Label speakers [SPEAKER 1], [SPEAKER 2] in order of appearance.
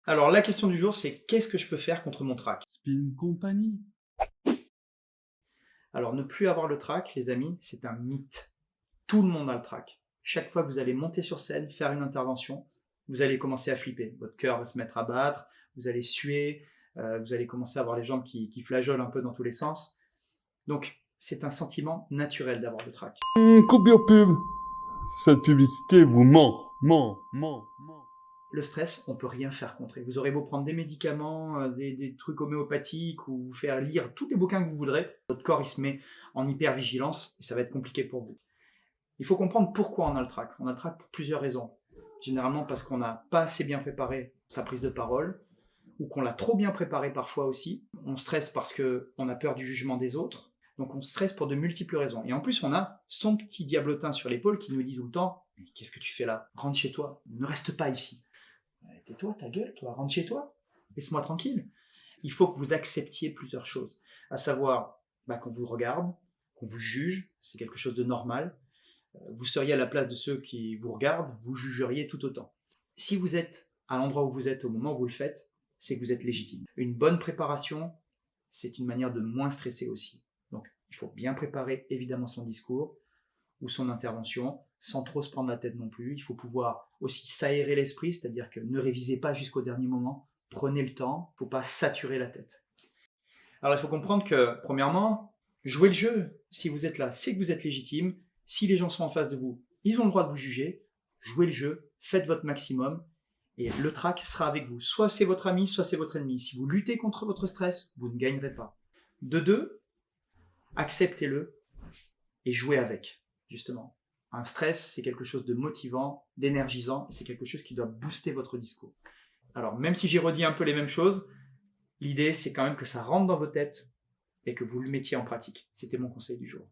[SPEAKER 1] Alors la question du jour, c'est qu'est-ce que je peux faire contre mon trac?
[SPEAKER 2] Spin Company.
[SPEAKER 1] Alors ne plus avoir le trac, les amis, c'est un mythe. Tout le monde a le trac. Chaque fois que vous allez monter sur scène, faire une intervention, vous allez commencer à flipper. Votre cœur va se mettre à battre, vous allez suer, vous allez commencer à avoir les jambes qui flageolent un peu dans tous les sens. Donc c'est un sentiment naturel d'avoir le trac.
[SPEAKER 2] Coupe your pub. Cette publicité vous ment.
[SPEAKER 1] Le stress, on ne peut rien faire contre. Vous aurez beau prendre des médicaments, des trucs homéopathiques ou vous faire lire tous les bouquins que vous voudrez, votre corps il se met en hypervigilance et ça va être compliqué pour vous. Il faut comprendre pourquoi on a le trac. On a le trac pour plusieurs raisons. Généralement parce qu'on n'a pas assez bien préparé sa prise de parole ou qu'on l'a trop bien préparé parfois aussi. On stresse parce qu'on a peur du jugement des autres. Donc on stresse pour de multiples raisons. Et en plus, on a son petit diablotin sur l'épaule qui nous dit tout le temps « Mais qu'est-ce que tu fais là? Rentre chez toi, ne reste pas ici. » Tais-toi, ta gueule, toi, rentre chez toi, laisse-moi tranquille. Il faut que vous acceptiez plusieurs choses, à savoir qu'on vous regarde, qu'on vous juge, c'est quelque chose de normal. Vous seriez à la place de ceux qui vous regardent, vous jugeriez tout autant. Si vous êtes à l'endroit où vous êtes au moment où vous le faites, c'est que vous êtes légitime. Une bonne préparation, c'est une manière de moins stresser aussi. Donc, il faut bien préparer évidemment son discours ou son intervention, sans trop se prendre la tête non plus. Il faut pouvoir aussi s'aérer l'esprit, c'est-à-dire que ne révisez pas jusqu'au dernier moment, prenez le temps, il ne faut pas saturer la tête. Alors il faut comprendre que, premièrement, jouez le jeu. Si vous êtes là, c'est que vous êtes légitime. Si les gens sont en face de vous, ils ont le droit de vous juger. Jouez le jeu, faites votre maximum, et le trac sera avec vous. Soit c'est votre ami, soit c'est votre ennemi. Si vous luttez contre votre stress, vous ne gagnerez pas. De deux, acceptez-le et jouez avec, justement. Un stress, c'est quelque chose de motivant, d'énergisant, et c'est quelque chose qui doit booster votre discours. Alors, même si j'ai redit un peu les mêmes choses, l'idée, c'est quand même que ça rentre dans vos têtes et que vous le mettiez en pratique. C'était mon conseil du jour.